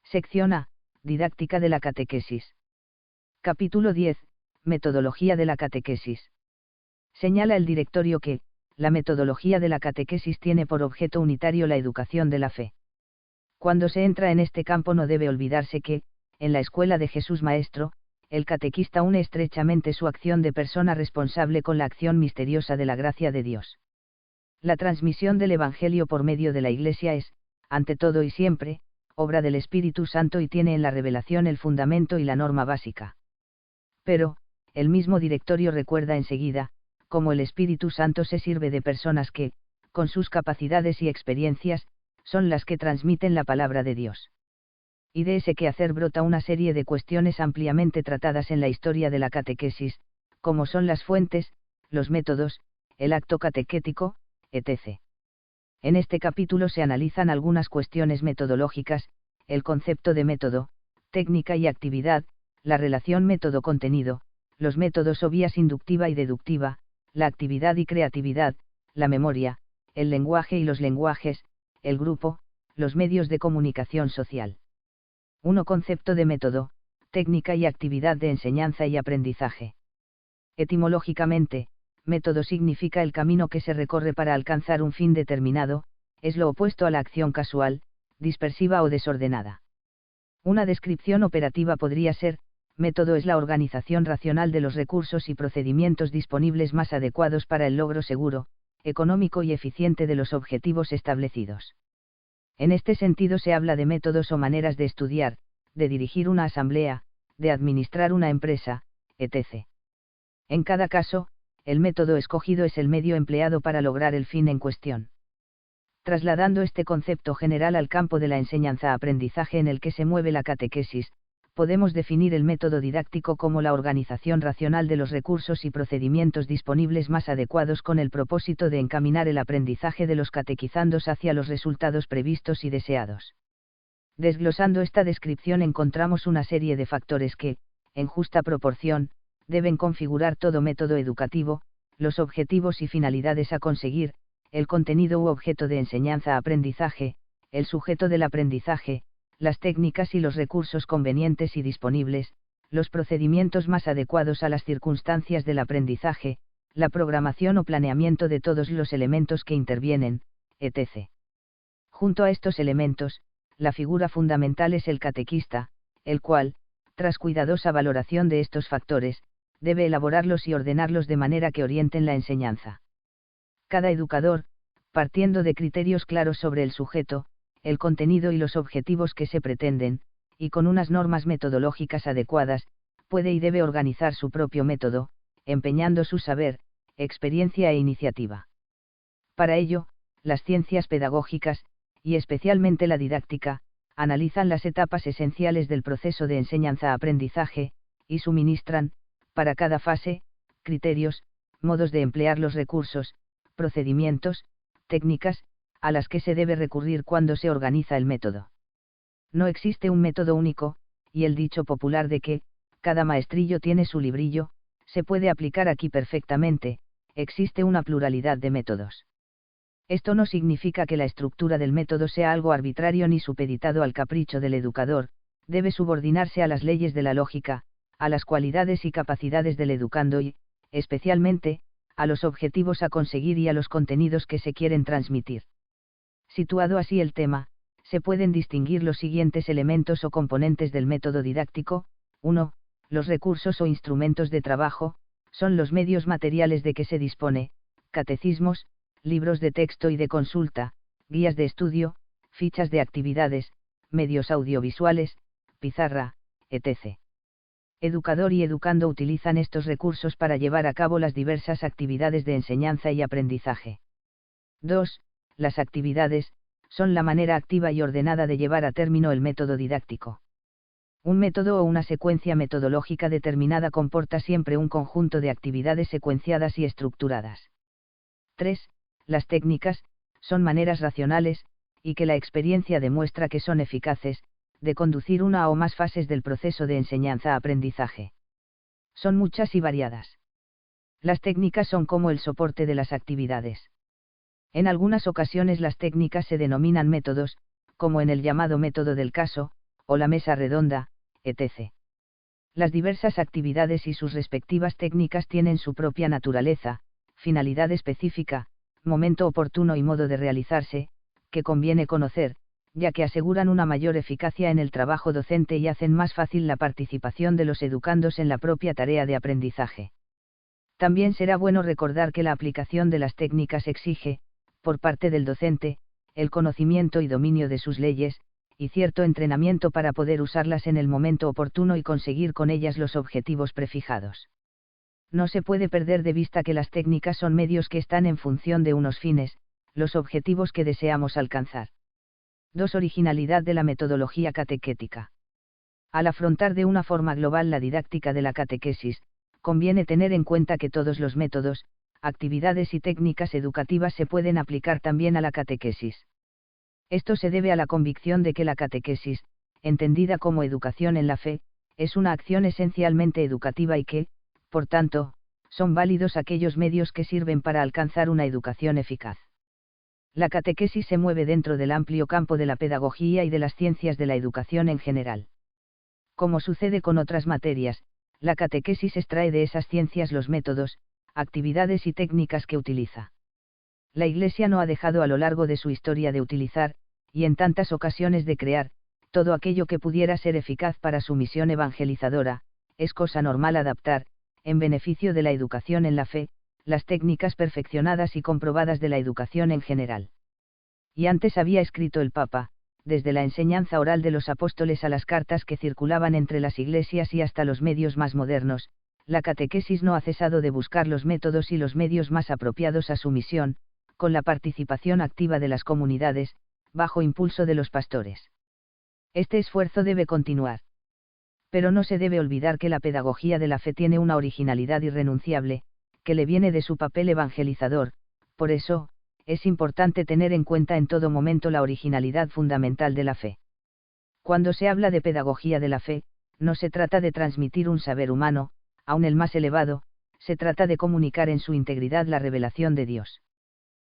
Sección A. Didáctica de la catequesis. Capítulo 10. Metodología de la catequesis. Señala el directorio que, la metodología de la catequesis tiene por objeto unitario la educación de la fe. Cuando se entra en este campo no debe olvidarse que, en la escuela de Jesús Maestro, el catequista une estrechamente su acción de persona responsable con la acción misteriosa de la gracia de Dios. La transmisión del Evangelio por medio de la Iglesia es, ante todo y siempre, obra del Espíritu Santo y tiene en la revelación el fundamento y la norma básica. Pero, el mismo directorio recuerda enseguida, cómo el Espíritu Santo se sirve de personas que, con sus capacidades y experiencias, son las que transmiten la palabra de Dios. Y de ese quehacer brota una serie de cuestiones ampliamente tratadas en la historia de la catequesis, como son las fuentes, los métodos, el acto catequético, etc. En este capítulo se analizan algunas cuestiones metodológicas, el concepto de método, técnica y actividad, la relación método-contenido, los métodos o vías inductiva y deductiva, la actividad y creatividad, la memoria, el lenguaje y los lenguajes, el grupo, los medios de comunicación social. 1. Concepto de método, técnica y actividad de enseñanza y aprendizaje. Etimológicamente, método significa el camino que se recorre para alcanzar un fin determinado, es lo opuesto a la acción casual, dispersiva o desordenada. Una descripción operativa podría ser: método es la organización racional de los recursos y procedimientos disponibles más adecuados para el logro seguro, económico y eficiente de los objetivos establecidos. En este sentido se habla de métodos o maneras de estudiar, de dirigir una asamblea, de administrar una empresa, etc. En cada caso, el método escogido es el medio empleado para lograr el fin en cuestión. Trasladando este concepto general al campo de la enseñanza-aprendizaje en el que se mueve la catequesis, podemos definir el método didáctico como la organización racional de los recursos y procedimientos disponibles más adecuados con el propósito de encaminar el aprendizaje de los catequizandos hacia los resultados previstos y deseados. Desglosando esta descripción encontramos una serie de factores que, en justa proporción, deben configurar todo método educativo: los objetivos y finalidades a conseguir, el contenido u objeto de enseñanza-aprendizaje, el sujeto del aprendizaje, las técnicas y los recursos convenientes y disponibles, los procedimientos más adecuados a las circunstancias del aprendizaje, la programación o planeamiento de todos los elementos que intervienen, etc. Junto a estos elementos, la figura fundamental es el catequista, el cual, tras cuidadosa valoración de estos factores, debe elaborarlos y ordenarlos de manera que orienten la enseñanza. Cada educador, partiendo de criterios claros sobre el sujeto, el contenido y los objetivos que se pretenden, y con unas normas metodológicas adecuadas, puede y debe organizar su propio método, empeñando su saber, experiencia e iniciativa. Para ello, las ciencias pedagógicas, y especialmente la didáctica, analizan las etapas esenciales del proceso de enseñanza-aprendizaje, y suministran, para cada fase, criterios, modos de emplear los recursos, procedimientos, técnicas, a las que se debe recurrir cuando se organiza el método. No existe un método único, y el dicho popular de que, cada maestrillo tiene su librillo, se puede aplicar aquí perfectamente: existe una pluralidad de métodos. Esto no significa que la estructura del método sea algo arbitrario ni supeditado al capricho del educador, debe subordinarse a las leyes de la lógica, a las cualidades y capacidades del educando y, especialmente, a los objetivos a conseguir y a los contenidos que se quieren transmitir. Situado así el tema, se pueden distinguir los siguientes elementos o componentes del método didáctico. 1. Los recursos o instrumentos de trabajo, son los medios materiales de que se dispone: catecismos, libros de texto y de consulta, guías de estudio, fichas de actividades, medios audiovisuales, pizarra, etc. Educador y educando utilizan estos recursos para llevar a cabo las diversas actividades de enseñanza y aprendizaje. 2. Las actividades, son la manera activa y ordenada de llevar a término el método didáctico. Un método o una secuencia metodológica determinada comporta siempre un conjunto de actividades secuenciadas y estructuradas. 3. Las técnicas, son maneras racionales, y que la experiencia demuestra que son eficaces, de conducir una o más fases del proceso de enseñanza-aprendizaje. Son muchas y variadas. Las técnicas son como el soporte de las actividades. En algunas ocasiones las técnicas se denominan métodos, como en el llamado método del caso, o la mesa redonda, etc. Las diversas actividades y sus respectivas técnicas tienen su propia naturaleza, finalidad específica, momento oportuno y modo de realizarse, que conviene conocer, ya que aseguran una mayor eficacia en el trabajo docente y hacen más fácil la participación de los educandos en la propia tarea de aprendizaje. También será bueno recordar que la aplicación de las técnicas exige, por parte del docente, el conocimiento y dominio de sus leyes, y cierto entrenamiento para poder usarlas en el momento oportuno y conseguir con ellas los objetivos prefijados. No se puede perder de vista que las técnicas son medios que están en función de unos fines, los objetivos que deseamos alcanzar. 2. Originalidad de la metodología catequética. Al afrontar de una forma global la didáctica de la catequesis, conviene tener en cuenta que todos los métodos, actividades y técnicas educativas se pueden aplicar también a la catequesis. Esto se debe a la convicción de que la catequesis, entendida como educación en la fe, es una acción esencialmente educativa y que, por tanto, son válidos aquellos medios que sirven para alcanzar una educación eficaz. La catequesis se mueve dentro del amplio campo de la pedagogía y de las ciencias de la educación en general. Como sucede con otras materias, la catequesis extrae de esas ciencias los métodos, actividades y técnicas que utiliza. La Iglesia no ha dejado a lo largo de su historia de utilizar, y en tantas ocasiones de crear, todo aquello que pudiera ser eficaz para su misión evangelizadora. Es cosa normal adaptar, en beneficio de la educación en la fe, las técnicas perfeccionadas y comprobadas de la educación en general. Y antes había escrito el Papa, desde la enseñanza oral de los apóstoles a las cartas que circulaban entre las iglesias y hasta los medios más modernos, la catequesis no ha cesado de buscar los métodos y los medios más apropiados a su misión, con la participación activa de las comunidades, bajo impulso de los pastores. Este esfuerzo debe continuar. Pero no se debe olvidar que la pedagogía de la fe tiene una originalidad irrenunciable, que le viene de su papel evangelizador. Por eso, es importante tener en cuenta en todo momento la originalidad fundamental de la fe. Cuando se habla de pedagogía de la fe, no se trata de transmitir un saber humano, aun el más elevado, se trata de comunicar en su integridad la revelación de Dios.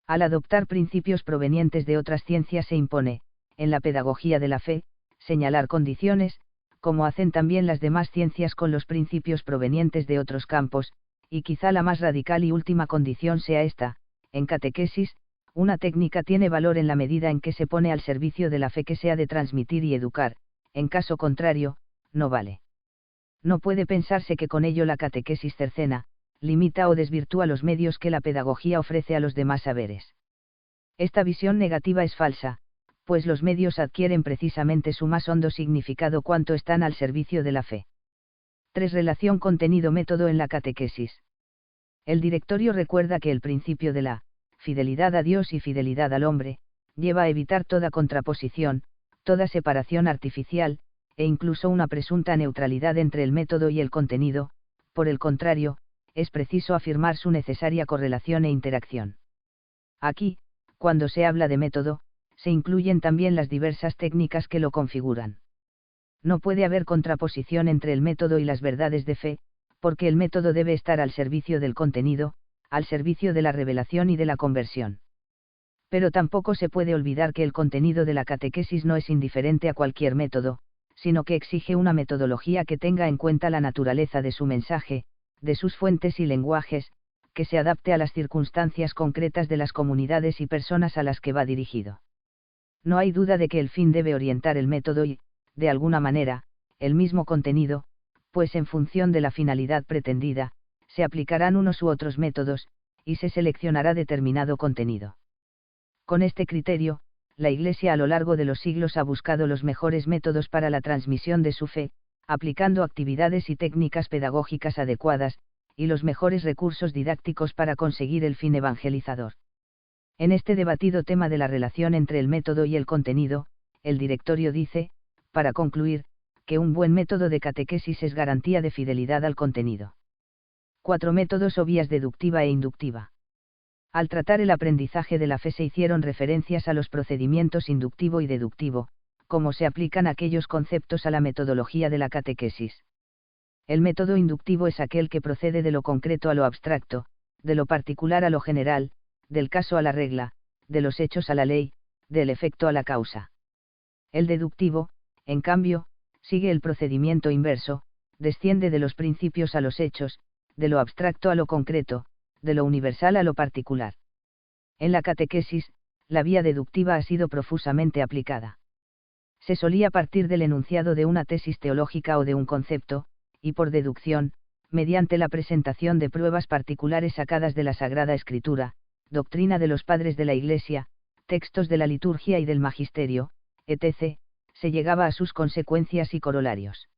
Al adoptar principios provenientes de otras ciencias se impone, en la pedagogía de la fe, señalar condiciones, como hacen también las demás ciencias con los principios provenientes de otros campos, y quizá la más radical y última condición sea esta: en catequesis, una técnica tiene valor en la medida en que se pone al servicio de la fe que se ha de transmitir y educar, en caso contrario, no vale. No puede pensarse que con ello la catequesis cercena, limita o desvirtúa los medios que la pedagogía ofrece a los demás saberes. Esta visión negativa es falsa, pues los medios adquieren precisamente su más hondo significado cuanto están al servicio de la fe. 3. Relación contenido-método en la catequesis. El directorio recuerda que el principio de la fidelidad a Dios y fidelidad al hombre lleva a evitar toda contraposición, toda separación artificial, e incluso una presunta neutralidad entre el método y el contenido. Por el contrario, es preciso afirmar su necesaria correlación e interacción. Aquí, cuando se habla de método, se incluyen también las diversas técnicas que lo configuran. No puede haber contraposición entre el método y las verdades de fe, porque el método debe estar al servicio del contenido, al servicio de la revelación y de la conversión. Pero tampoco se puede olvidar que el contenido de la catequesis no es indiferente a cualquier método, sino que exige una metodología que tenga en cuenta la naturaleza de su mensaje, de sus fuentes y lenguajes, que se adapte a las circunstancias concretas de las comunidades y personas a las que va dirigido. No hay duda de que el fin debe orientar el método y, de alguna manera, el mismo contenido, pues en función de la finalidad pretendida, se aplicarán unos u otros métodos, y se seleccionará determinado contenido. Con este criterio, la Iglesia a lo largo de los siglos ha buscado los mejores métodos para la transmisión de su fe, aplicando actividades y técnicas pedagógicas adecuadas, y los mejores recursos didácticos para conseguir el fin evangelizador. En este debatido tema de la relación entre el método y el contenido, el directorio dice, para concluir, que un buen método de catequesis es garantía de fidelidad al contenido. 4 métodos o vías deductiva e inductiva. Al tratar el aprendizaje de la fe se hicieron referencias a los procedimientos inductivo y deductivo, como se aplican aquellos conceptos a la metodología de la catequesis. El método inductivo es aquel que procede de lo concreto a lo abstracto, de lo particular a lo general, del caso a la regla, de los hechos a la ley, del efecto a la causa. El deductivo, en cambio, sigue el procedimiento inverso, desciende de los principios a los hechos, de lo abstracto a lo concreto, de lo universal a lo particular. En la catequesis, la vía deductiva ha sido profusamente aplicada. Se solía partir del enunciado de una tesis teológica o de un concepto, y por deducción, mediante la presentación de pruebas particulares sacadas de la Sagrada Escritura, doctrina de los padres de la Iglesia, textos de la liturgia y del magisterio, etc., se llegaba a sus consecuencias y corolarios.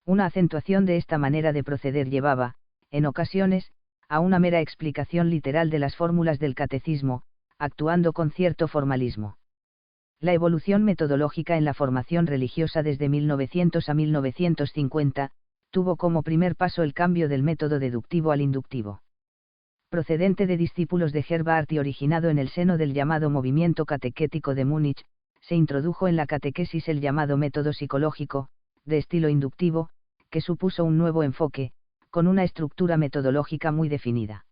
Una acentuación de esta manera de proceder llevaba, en ocasiones, a una mera explicación literal de las fórmulas del catecismo, actuando con cierto formalismo. La evolución metodológica en la formación religiosa desde 1900 a 1950, tuvo como primer paso el cambio del método deductivo al inductivo. Procedente de discípulos de Herbart y originado en el seno del llamado movimiento catequético de Múnich, se introdujo en la catequesis el llamado método psicológico, de estilo inductivo, que supuso un nuevo enfoque, con una estructura metodológica muy definida.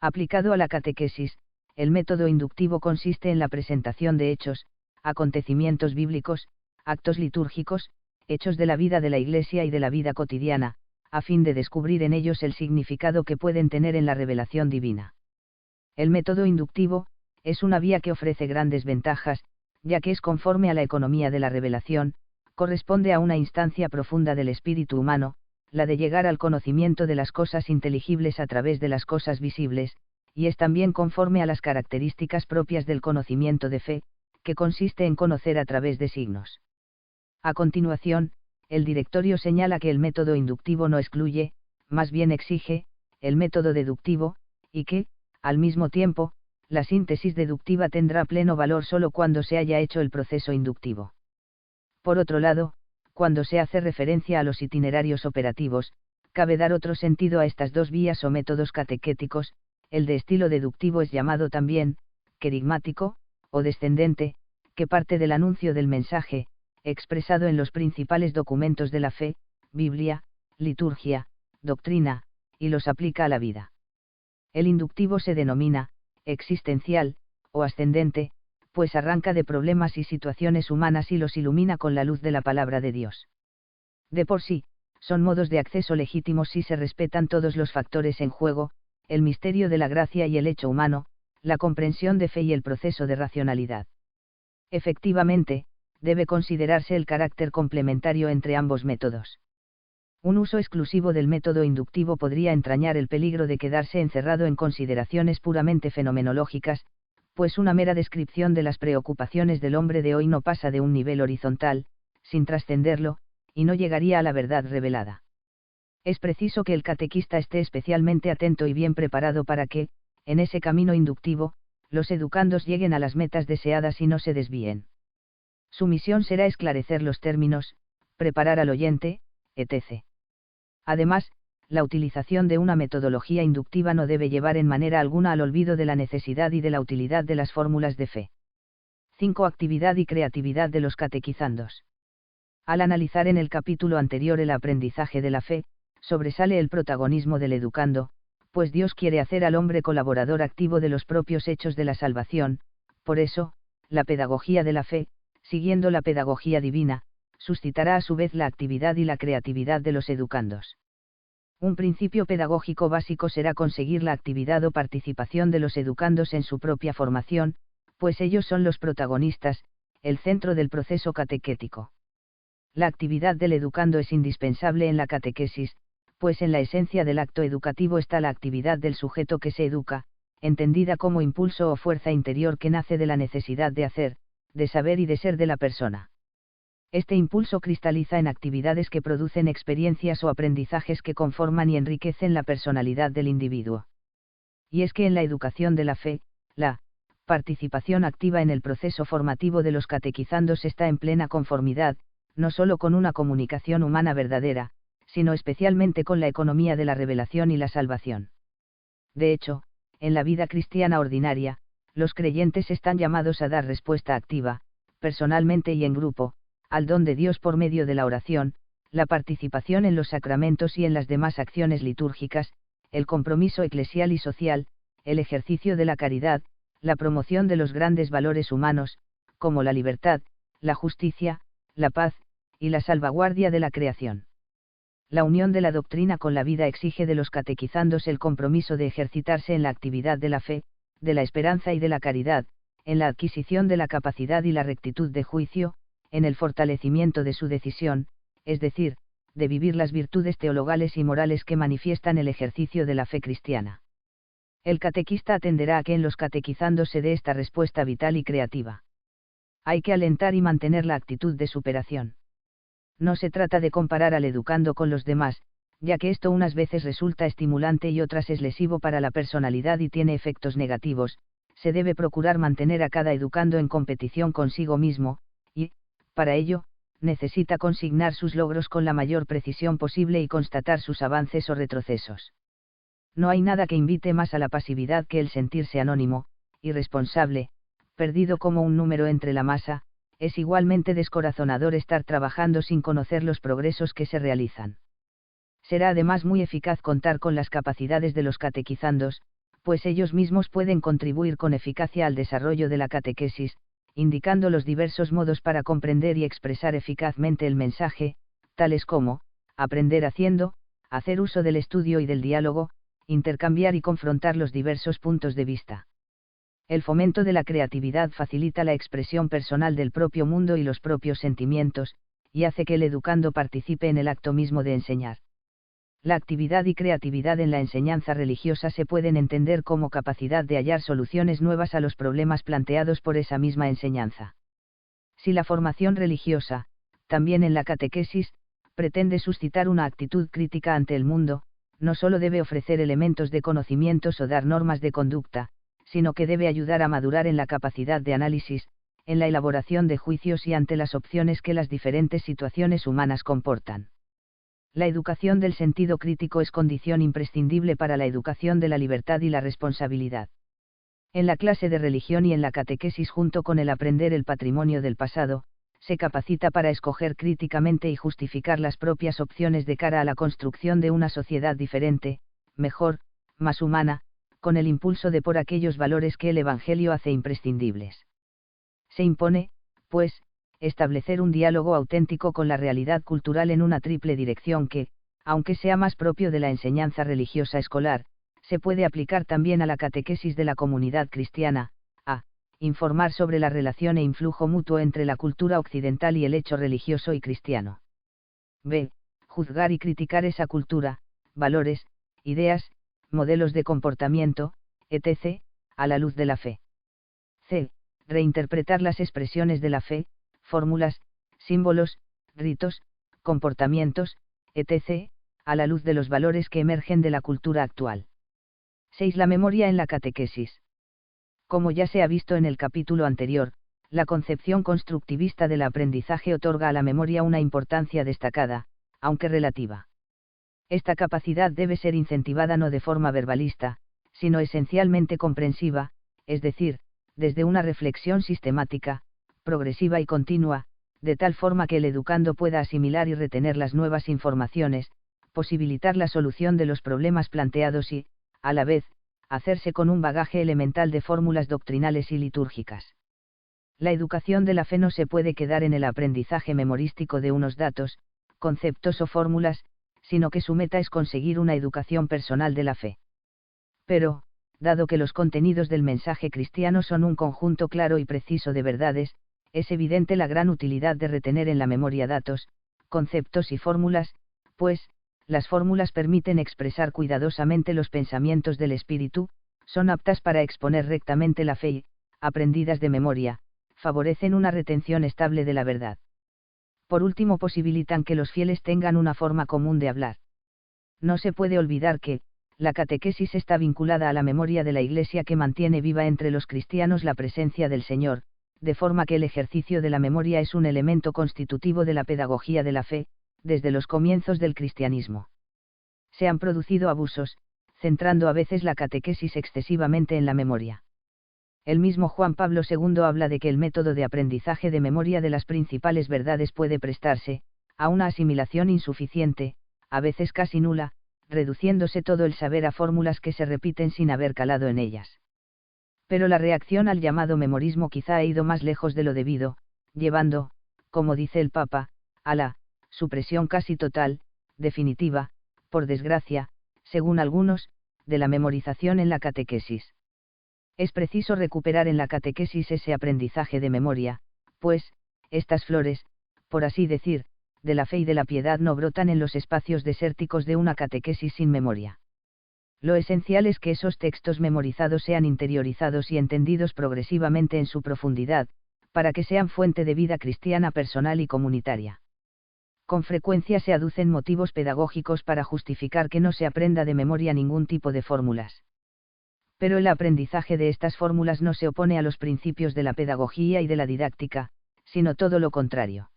Aplicado a la catequesis, el método inductivo consiste en la presentación de hechos, acontecimientos bíblicos, actos litúrgicos, hechos de la vida de la Iglesia y de la vida cotidiana, a fin de descubrir en ellos el significado que pueden tener en la revelación divina. El método inductivo es una vía que ofrece grandes ventajas, ya que es conforme a la economía de la revelación, corresponde a una instancia profunda del espíritu humano, la de llegar al conocimiento de las cosas inteligibles a través de las cosas visibles, y es también conforme a las características propias del conocimiento de fe, que consiste en conocer a través de signos. A continuación, el directorio señala que el método inductivo no excluye, más bien exige, el método deductivo, y que, al mismo tiempo, la síntesis deductiva tendrá pleno valor solo cuando se haya hecho el proceso inductivo. Por otro lado, cuando se hace referencia a los itinerarios operativos, cabe dar otro sentido a estas dos vías o métodos catequéticos. El de estilo deductivo es llamado también, querigmático, o descendente, que parte del anuncio del mensaje, expresado en los principales documentos de la fe, Biblia, liturgia, doctrina, y los aplica a la vida. El inductivo se denomina, existencial, o ascendente, pues arranca de problemas y situaciones humanas y los ilumina con la luz de la palabra de Dios. De por sí, son modos de acceso legítimos si se respetan todos los factores en juego, el misterio de la gracia y el hecho humano, la comprensión de fe y el proceso de racionalidad. Efectivamente, debe considerarse el carácter complementario entre ambos métodos. Un uso exclusivo del método inductivo podría entrañar el peligro de quedarse encerrado en consideraciones puramente fenomenológicas, pues una mera descripción de las preocupaciones del hombre de hoy no pasa de un nivel horizontal, sin trascenderlo, y no llegaría a la verdad revelada. Es preciso que el catequista esté especialmente atento y bien preparado para que, en ese camino inductivo, los educandos lleguen a las metas deseadas y no se desvíen. Su misión será esclarecer los términos, preparar al oyente, etc. Además, la utilización de una metodología inductiva no debe llevar en manera alguna al olvido de la necesidad y de la utilidad de las fórmulas de fe. 5. Actividad y creatividad de los catequizandos. Al analizar en el capítulo anterior el aprendizaje de la fe, sobresale el protagonismo del educando, pues Dios quiere hacer al hombre colaborador activo de los propios hechos de la salvación. Por eso, la pedagogía de la fe, siguiendo la pedagogía divina, suscitará a su vez la actividad y la creatividad de los educandos. Un principio pedagógico básico será conseguir la actividad o participación de los educandos en su propia formación, pues ellos son los protagonistas, el centro del proceso catequético. La actividad del educando es indispensable en la catequesis, pues en la esencia del acto educativo está la actividad del sujeto que se educa, entendida como impulso o fuerza interior que nace de la necesidad de hacer, de saber y de ser de la persona. Este impulso cristaliza en actividades que producen experiencias o aprendizajes que conforman y enriquecen la personalidad del individuo. Y es que en la educación de la fe, la participación activa en el proceso formativo de los catequizandos está en plena conformidad, no solo con una comunicación humana verdadera, sino especialmente con la economía de la revelación y la salvación. De hecho, en la vida cristiana ordinaria, los creyentes están llamados a dar respuesta activa, personalmente y en grupo, al don de Dios por medio de la oración, la participación en los sacramentos y en las demás acciones litúrgicas, el compromiso eclesial y social, el ejercicio de la caridad, la promoción de los grandes valores humanos, como la libertad, la justicia, la paz, y la salvaguardia de la creación. La unión de la doctrina con la vida exige de los catequizandos el compromiso de ejercitarse en la actividad de la fe, de la esperanza y de la caridad, en la adquisición de la capacidad y la rectitud de juicio, en el fortalecimiento de su decisión, es decir, de vivir las virtudes teologales y morales que manifiestan el ejercicio de la fe cristiana. El catequista atenderá a que en los catequizandos se dé esta respuesta vital y creativa. Hay que alentar y mantener la actitud de superación. No se trata de comparar al educando con los demás, ya que esto unas veces resulta estimulante y otras es lesivo para la personalidad y tiene efectos negativos. Se debe procurar mantener a cada educando en competición consigo mismo, y, para ello, necesita consignar sus logros con la mayor precisión posible y constatar sus avances o retrocesos. No hay nada que invite más a la pasividad que el sentirse anónimo, irresponsable, perdido como un número entre la masa. Es igualmente descorazonador estar trabajando sin conocer los progresos que se realizan. Será además muy eficaz contar con las capacidades de los catequizandos, pues ellos mismos pueden contribuir con eficacia al desarrollo de la catequesis, indicando los diversos modos para comprender y expresar eficazmente el mensaje, tales como, aprender haciendo, hacer uso del estudio y del diálogo, intercambiar y confrontar los diversos puntos de vista. El fomento de la creatividad facilita la expresión personal del propio mundo y los propios sentimientos, y hace que el educando participe en el acto mismo de enseñar. La actividad y creatividad en la enseñanza religiosa se pueden entender como capacidad de hallar soluciones nuevas a los problemas planteados por esa misma enseñanza. Si la formación religiosa, también en la catequesis, pretende suscitar una actitud crítica ante el mundo, no solo debe ofrecer elementos de conocimientos o dar normas de conducta, sino que debe ayudar a madurar en la capacidad de análisis, en la elaboración de juicios y ante las opciones que las diferentes situaciones humanas comportan. La educación del sentido crítico es condición imprescindible para la educación de la libertad y la responsabilidad. En la clase de religión y en la catequesis junto con el aprender el patrimonio del pasado, se capacita para escoger críticamente y justificar las propias opciones de cara a la construcción de una sociedad diferente, mejor, más humana, con el impulso de por aquellos valores que el Evangelio hace imprescindibles. Se impone, pues, establecer un diálogo auténtico con la realidad cultural en una triple dirección que, aunque sea más propio de la enseñanza religiosa escolar, se puede aplicar también a la catequesis de la comunidad cristiana, a. Informar sobre la relación e influjo mutuo entre la cultura occidental y el hecho religioso y cristiano. b. Juzgar y criticar esa cultura, valores, ideas, modelos de comportamiento, etc., a la luz de la fe. c. Reinterpretar las expresiones de la fe, fórmulas, símbolos, ritos, comportamientos, etc., a la luz de los valores que emergen de la cultura actual. 6. La memoria en la catequesis. Como ya se ha visto en el capítulo anterior, la concepción constructivista del aprendizaje otorga a la memoria una importancia destacada, aunque relativa. Esta capacidad debe ser incentivada no de forma verbalista, sino esencialmente comprensiva, es decir, desde una reflexión sistemática, progresiva y continua, de tal forma que el educando pueda asimilar y retener las nuevas informaciones, posibilitar la solución de los problemas planteados y, a la vez, hacerse con un bagaje elemental de fórmulas doctrinales y litúrgicas. La educación de la fe no se puede quedar en el aprendizaje memorístico de unos datos, conceptos o fórmulas, sino que su meta es conseguir una educación personal de la fe. Pero, dado que los contenidos del mensaje cristiano son un conjunto claro y preciso de verdades, es evidente la gran utilidad de retener en la memoria datos, conceptos y fórmulas, pues, las fórmulas permiten expresar cuidadosamente los pensamientos del espíritu, son aptas para exponer rectamente la fe y, aprendidas de memoria, favorecen una retención estable de la verdad. Por último, posibilitan que los fieles tengan una forma común de hablar. No se puede olvidar que, la catequesis está vinculada a la memoria de la Iglesia que mantiene viva entre los cristianos la presencia del Señor, de forma que el ejercicio de la memoria es un elemento constitutivo de la pedagogía de la fe, desde los comienzos del cristianismo. Se han producido abusos, centrando a veces la catequesis excesivamente en la memoria. El mismo Juan Pablo II habla de que el método de aprendizaje de memoria de las principales verdades puede prestarse a una asimilación insuficiente, a veces casi nula, reduciéndose todo el saber a fórmulas que se repiten sin haber calado en ellas. Pero la reacción al llamado memorismo quizá ha ido más lejos de lo debido, llevando, como dice el Papa, a la supresión casi total, definitiva, por desgracia, según algunos, de la memorización en la catequesis. Es preciso recuperar en la catequesis ese aprendizaje de memoria, pues, estas flores, por así decir, de la fe y de la piedad no brotan en los espacios desérticos de una catequesis sin memoria. Lo esencial es que esos textos memorizados sean interiorizados y entendidos progresivamente en su profundidad, para que sean fuente de vida cristiana personal y comunitaria. Con frecuencia se aducen motivos pedagógicos para justificar que no se aprenda de memoria ningún tipo de fórmulas. Pero el aprendizaje de estas fórmulas no se opone a los principios de la pedagogía y de la didáctica, sino todo lo contrario.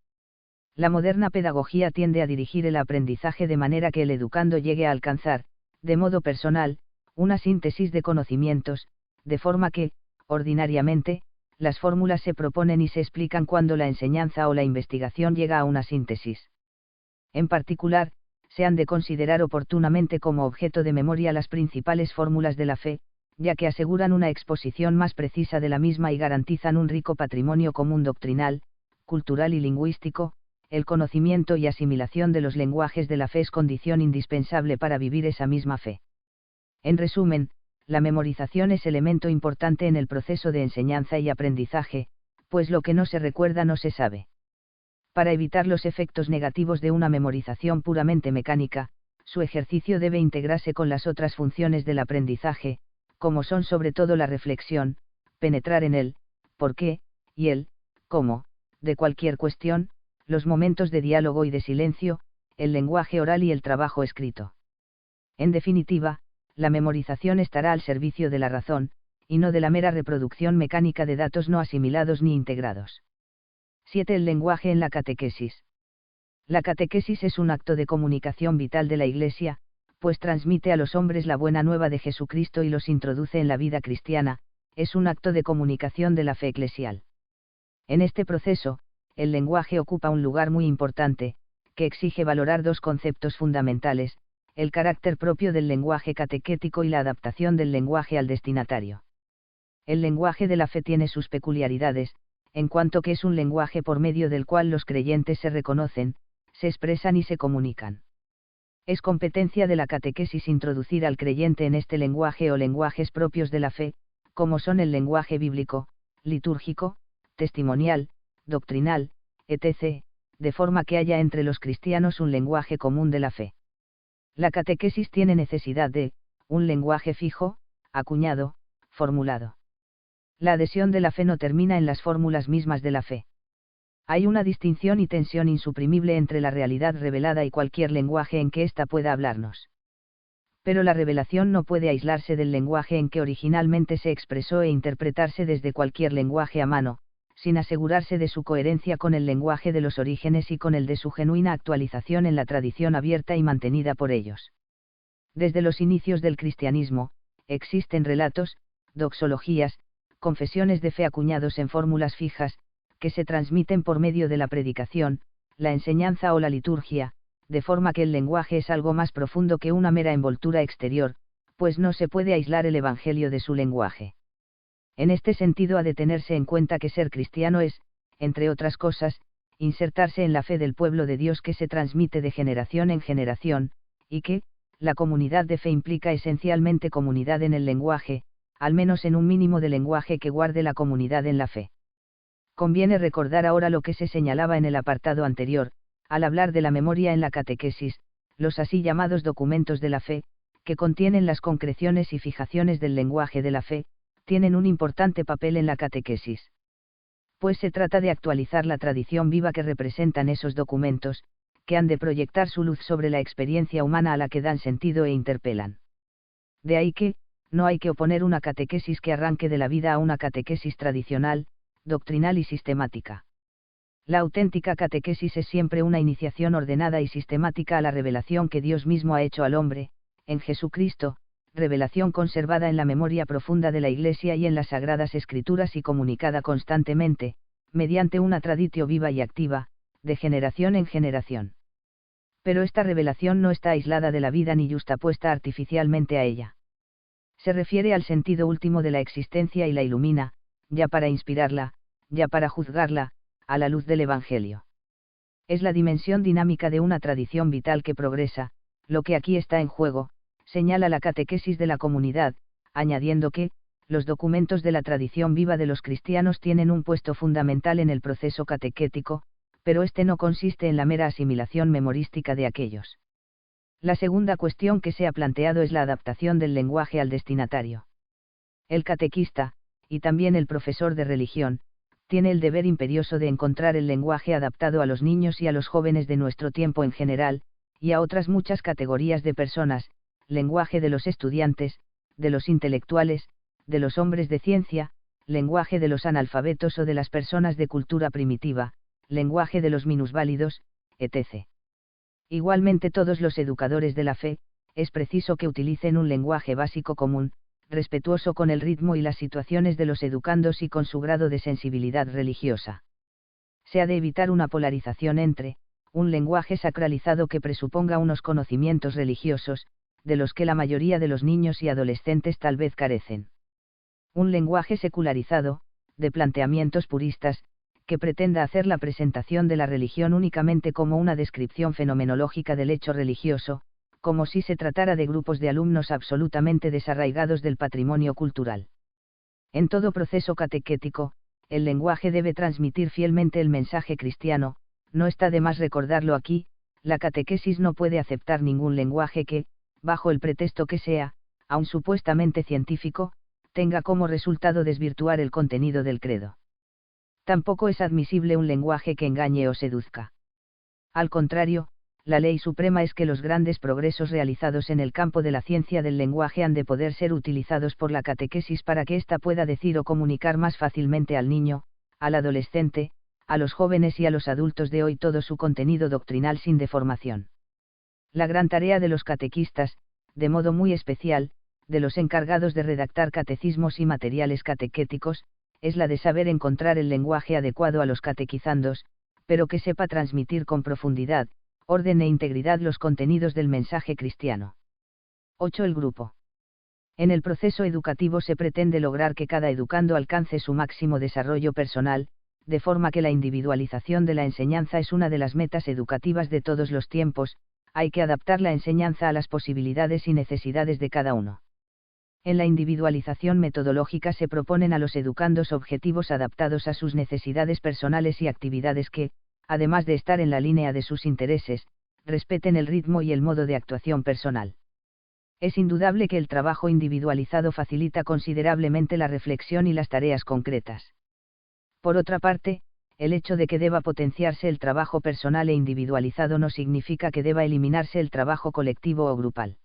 La moderna pedagogía tiende a dirigir el aprendizaje de manera que el educando llegue a alcanzar, de modo personal, una síntesis de conocimientos, de forma que, ordinariamente, las fórmulas se proponen y se explican cuando la enseñanza o la investigación llega a una síntesis. En particular, se han de considerar oportunamente como objeto de memoria las principales fórmulas de la fe, ya que aseguran una exposición más precisa de la misma y garantizan un rico patrimonio común doctrinal, cultural y lingüístico. El conocimiento y asimilación de los lenguajes de la fe es condición indispensable para vivir esa misma fe. En resumen, la memorización es elemento importante en el proceso de enseñanza y aprendizaje, pues lo que no se recuerda no se sabe. Para evitar los efectos negativos de una memorización puramente mecánica, su ejercicio debe integrarse con las otras funciones del aprendizaje, como son sobre todo la reflexión, penetrar en el por qué, y el cómo, de cualquier cuestión, los momentos de diálogo y de silencio, el lenguaje oral y el trabajo escrito. En definitiva, la memorización estará al servicio de la razón, y no de la mera reproducción mecánica de datos no asimilados ni integrados. 7. El lenguaje en la catequesis. La catequesis es un acto de comunicación vital de la Iglesia, pues transmite a los hombres la buena nueva de Jesucristo y los introduce en la vida cristiana, es un acto de comunicación de la fe eclesial. En este proceso, el lenguaje ocupa un lugar muy importante, que exige valorar dos conceptos fundamentales, el carácter propio del lenguaje catequético y la adaptación del lenguaje al destinatario. El lenguaje de la fe tiene sus peculiaridades, en cuanto que es un lenguaje por medio del cual los creyentes se reconocen, se expresan y se comunican. Es competencia de la catequesis introducir al creyente en este lenguaje o lenguajes propios de la fe, como son el lenguaje bíblico, litúrgico, testimonial, doctrinal, etc., de forma que haya entre los cristianos un lenguaje común de la fe. La catequesis tiene necesidad de un lenguaje fijo, acuñado, formulado. La adhesión de la fe no termina en las fórmulas mismas de la fe. Hay una distinción y tensión insuprimible entre la realidad revelada y cualquier lenguaje en que ésta pueda hablarnos. Pero la revelación no puede aislarse del lenguaje en que originalmente se expresó e interpretarse desde cualquier lenguaje a mano, sin asegurarse de su coherencia con el lenguaje de los orígenes y con el de su genuina actualización en la tradición abierta y mantenida por ellos. Desde los inicios del cristianismo, existen relatos, doxologías, confesiones de fe acuñados en fórmulas fijas, que se transmiten por medio de la predicación, la enseñanza o la liturgia, de forma que el lenguaje es algo más profundo que una mera envoltura exterior, pues no se puede aislar el Evangelio de su lenguaje. En este sentido ha de tenerse en cuenta que ser cristiano es, entre otras cosas, insertarse en la fe del pueblo de Dios que se transmite de generación en generación, y que, la comunidad de fe implica esencialmente comunidad en el lenguaje, al menos en un mínimo de lenguaje que guarde la comunidad en la fe. Conviene recordar ahora lo que se señalaba en el apartado anterior, al hablar de la memoria en la catequesis, los así llamados documentos de la fe, que contienen las concreciones y fijaciones del lenguaje de la fe, tienen un importante papel en la catequesis. Pues se trata de actualizar la tradición viva que representan esos documentos, que han de proyectar su luz sobre la experiencia humana a la que dan sentido e interpelan. De ahí que, no hay que oponer una catequesis que arranque de la vida a una catequesis tradicional, doctrinal y sistemática. La auténtica catequesis es siempre una iniciación ordenada y sistemática a la revelación que Dios mismo ha hecho al hombre, en Jesucristo, revelación conservada en la memoria profunda de la Iglesia y en las Sagradas Escrituras y comunicada constantemente, mediante una traditio viva y activa, de generación en generación. Pero esta revelación no está aislada de la vida ni yuxtapuesta artificialmente a ella. Se refiere al sentido último de la existencia y la ilumina, ya para inspirarla, ya para juzgarla, a la luz del Evangelio. Es la dimensión dinámica de una tradición vital que progresa, lo que aquí está en juego, señala la catequesis de la comunidad, añadiendo que, los documentos de la tradición viva de los cristianos tienen un puesto fundamental en el proceso catequético, pero este no consiste en la mera asimilación memorística de aquellos. La segunda cuestión que se ha planteado es la adaptación del lenguaje al destinatario. El catequista, y también el profesor de religión, tiene el deber imperioso de encontrar el lenguaje adaptado a los niños y a los jóvenes de nuestro tiempo en general, y a otras muchas categorías de personas, lenguaje de los estudiantes, de los intelectuales, de los hombres de ciencia, lenguaje de los analfabetos o de las personas de cultura primitiva, lenguaje de los minusválidos, etc. Igualmente todos los educadores de la fe, es preciso que utilicen un lenguaje básico común, respetuoso con el ritmo y las situaciones de los educandos y con su grado de sensibilidad religiosa. Se ha de evitar una polarización entre, un lenguaje sacralizado que presuponga unos conocimientos religiosos, de los que la mayoría de los niños y adolescentes tal vez carecen. Un lenguaje secularizado, de planteamientos puristas, que pretenda hacer la presentación de la religión únicamente como una descripción fenomenológica del hecho religioso, como si se tratara de grupos de alumnos absolutamente desarraigados del patrimonio cultural. En todo proceso catequético, el lenguaje debe transmitir fielmente el mensaje cristiano, no está de más recordarlo aquí, la catequesis no puede aceptar ningún lenguaje que, bajo el pretexto que sea, aun supuestamente científico, tenga como resultado desvirtuar el contenido del credo. Tampoco es admisible un lenguaje que engañe o seduzca. Al contrario, la ley suprema es que los grandes progresos realizados en el campo de la ciencia del lenguaje han de poder ser utilizados por la catequesis para que ésta pueda decir o comunicar más fácilmente al niño, al adolescente, a los jóvenes y a los adultos de hoy todo su contenido doctrinal sin deformación. La gran tarea de los catequistas, de modo muy especial, de los encargados de redactar catecismos y materiales catequéticos, es la de saber encontrar el lenguaje adecuado a los catequizandos, pero que sepa transmitir con profundidad, orden e integridad los contenidos del mensaje cristiano. 8. El grupo. En el proceso educativo se pretende lograr que cada educando alcance su máximo desarrollo personal, de forma que la individualización de la enseñanza es una de las metas educativas de todos los tiempos. Hay que adaptar la enseñanza a las posibilidades y necesidades de cada uno. En la individualización metodológica se proponen a los educandos objetivos adaptados a sus necesidades personales y actividades que, además de estar en la línea de sus intereses, respeten el ritmo y el modo de actuación personal. Es indudable que el trabajo individualizado facilita considerablemente la reflexión y las tareas concretas. Por otra parte, el hecho de que deba potenciarse el trabajo personal e individualizado no significa que deba eliminarse el trabajo colectivo o grupal.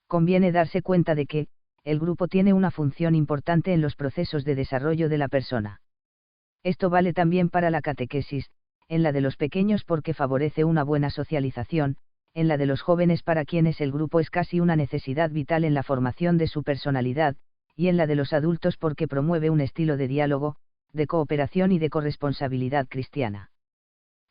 Conviene darse cuenta de que, el grupo tiene una función importante en los procesos de desarrollo de la persona. Esto vale también para la catequesis, en la de los pequeños porque favorece una buena socialización, en la de los jóvenes para quienes el grupo es casi una necesidad vital en la formación de su personalidad, y en la de los adultos porque promueve un estilo de diálogo, de cooperación y de corresponsabilidad cristiana.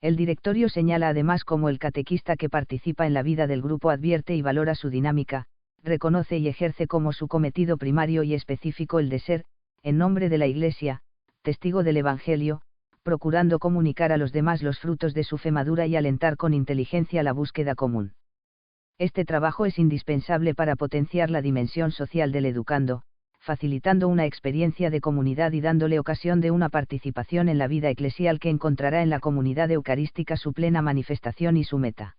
El directorio señala además cómo el catequista que participa en la vida del grupo advierte y valora su dinámica, reconoce y ejerce como su cometido primario y específico el de ser, en nombre de la Iglesia, testigo del Evangelio, procurando comunicar a los demás los frutos de su fe madura y alentar con inteligencia la búsqueda común. Este trabajo es indispensable para potenciar la dimensión social del educando, facilitando una experiencia de comunidad y dándole ocasión de una participación en la vida eclesial que encontrará en la comunidad eucarística su plena manifestación y su meta.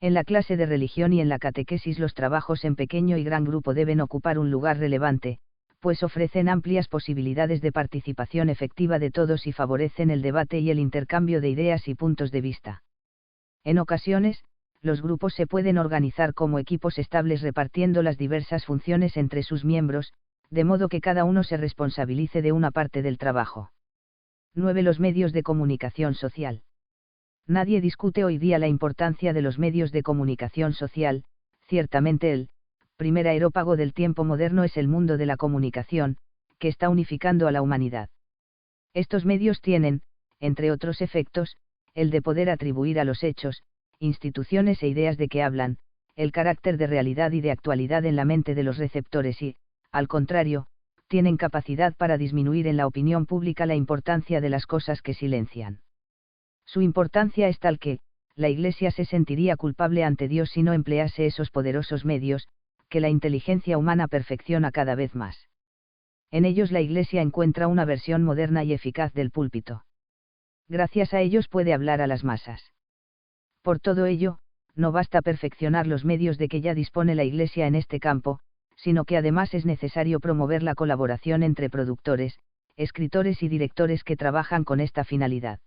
En la clase de religión y en la catequesis los trabajos en pequeño y gran grupo deben ocupar un lugar relevante, pues ofrecen amplias posibilidades de participación efectiva de todos y favorecen el debate y el intercambio de ideas y puntos de vista. En ocasiones, los grupos se pueden organizar como equipos estables repartiendo las diversas funciones entre sus miembros, de modo que cada uno se responsabilice de una parte del trabajo. 9. Los medios de comunicación social. Nadie discute hoy día la importancia de los medios de comunicación social, ciertamente el primer aerópago del tiempo moderno es el mundo de la comunicación, que está unificando a la humanidad. Estos medios tienen, entre otros efectos, el de poder atribuir a los hechos, instituciones e ideas de que hablan, el carácter de realidad y de actualidad en la mente de los receptores y, al contrario, tienen capacidad para disminuir en la opinión pública la importancia de las cosas que silencian. Su importancia es tal que, la Iglesia se sentiría culpable ante Dios si no emplease esos poderosos medios, que la inteligencia humana perfecciona cada vez más. En ellos la Iglesia encuentra una versión moderna y eficaz del púlpito. Gracias a ellos puede hablar a las masas. Por todo ello, no basta perfeccionar los medios de que ya dispone la Iglesia en este campo, sino que además es necesario promover la colaboración entre productores, escritores y directores que trabajan con esta finalidad.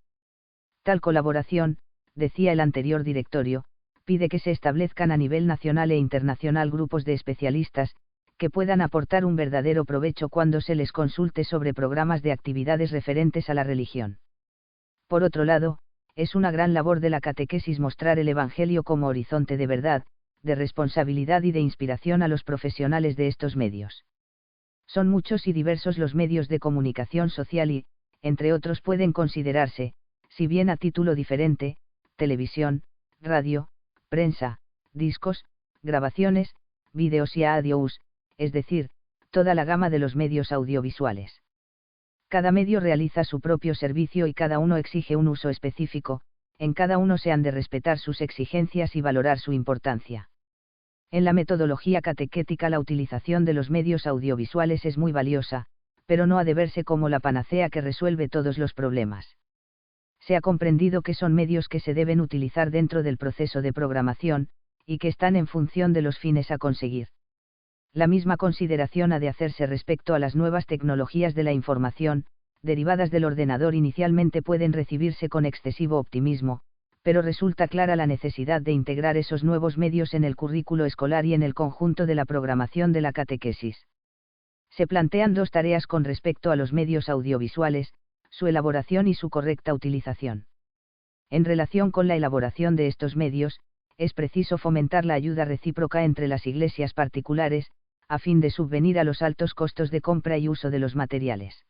Tal colaboración, decía el anterior directorio, pide que se establezcan a nivel nacional e internacional grupos de especialistas, que puedan aportar un verdadero provecho cuando se les consulte sobre programas de actividades referentes a la religión. Por otro lado, es una gran labor de la catequesis mostrar el Evangelio como horizonte de verdad, de responsabilidad y de inspiración a los profesionales de estos medios. Son muchos y diversos los medios de comunicación social y, entre otros pueden considerarse, si bien a título diferente, televisión, radio, prensa, discos, grabaciones, vídeos y audios, es decir, toda la gama de los medios audiovisuales. Cada medio realiza su propio servicio y cada uno exige un uso específico, en cada uno se han de respetar sus exigencias y valorar su importancia. En la metodología catequética la utilización de los medios audiovisuales es muy valiosa, pero no ha de verse como la panacea que resuelve todos los problemas. Se ha comprendido que son medios que se deben utilizar dentro del proceso de programación, y que están en función de los fines a conseguir. La misma consideración ha de hacerse respecto a las nuevas tecnologías de la información, derivadas del ordenador. Inicialmente pueden recibirse con excesivo optimismo, pero resulta clara la necesidad de integrar esos nuevos medios en el currículo escolar y en el conjunto de la programación de la catequesis. Se plantean dos tareas con respecto a los medios audiovisuales, su elaboración y su correcta utilización. En relación con la elaboración de estos medios, es preciso fomentar la ayuda recíproca entre las iglesias particulares, a fin de subvenir a los altos costos de compra y uso de los materiales.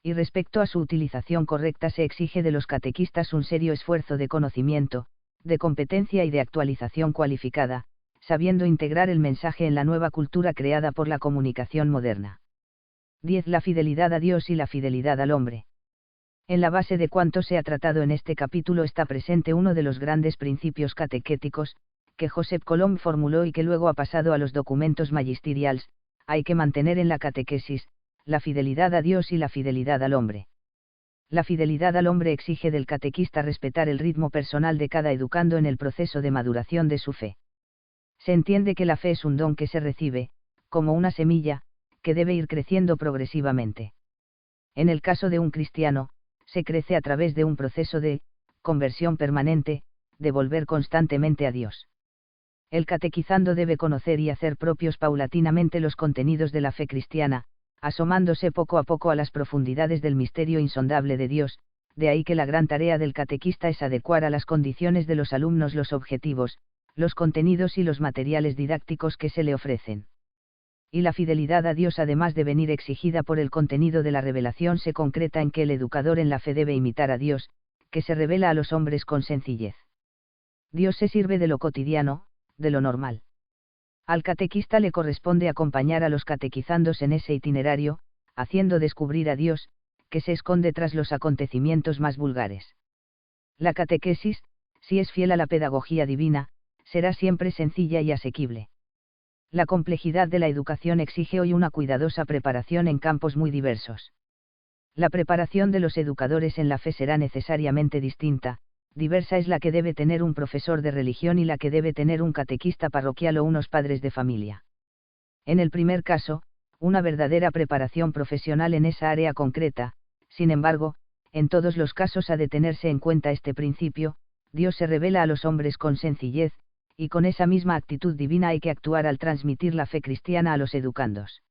Y respecto a su utilización correcta se exige de los catequistas un serio esfuerzo de conocimiento, de competencia y de actualización cualificada, sabiendo integrar el mensaje en la nueva cultura creada por la comunicación moderna. 10. La fidelidad a Dios y la fidelidad al hombre. En la base de cuanto se ha tratado en este capítulo está presente uno de los grandes principios catequéticos, que Josep Colom formuló y que luego ha pasado a los documentos magisterials: hay que mantener en la catequesis, la fidelidad a Dios y la fidelidad al hombre. La fidelidad al hombre exige del catequista respetar el ritmo personal de cada educando en el proceso de maduración de su fe. Se entiende que la fe es un don que se recibe, como una semilla, que debe ir creciendo progresivamente. En el caso de un cristiano, se crece a través de un proceso de conversión permanente, de volver constantemente a Dios. El catequizando debe conocer y hacer propios paulatinamente los contenidos de la fe cristiana, asomándose poco a poco a las profundidades del misterio insondable de Dios. De ahí que la gran tarea del catequista es adecuar a las condiciones de los alumnos los objetivos, los contenidos y los materiales didácticos que se le ofrecen. Y la fidelidad a Dios, además de venir exigida por el contenido de la revelación, se concreta en que el educador en la fe debe imitar a Dios, que se revela a los hombres con sencillez. Dios se sirve de lo cotidiano, de lo normal. Al catequista le corresponde acompañar a los catequizandos en ese itinerario, haciendo descubrir a Dios, que se esconde tras los acontecimientos más vulgares. La catequesis, si es fiel a la pedagogía divina, será siempre sencilla y asequible. La complejidad de la educación exige hoy una cuidadosa preparación en campos muy diversos. La preparación de los educadores en la fe será necesariamente distinta, diversa es la que debe tener un profesor de religión y la que debe tener un catequista parroquial o unos padres de familia. En el primer caso, una verdadera preparación profesional en esa área concreta. Sin embargo, en todos los casos ha de tenerse en cuenta este principio: Dios se revela a los hombres con sencillez, y con esa misma actitud divina hay que actuar al transmitir la fe cristiana a los educandos.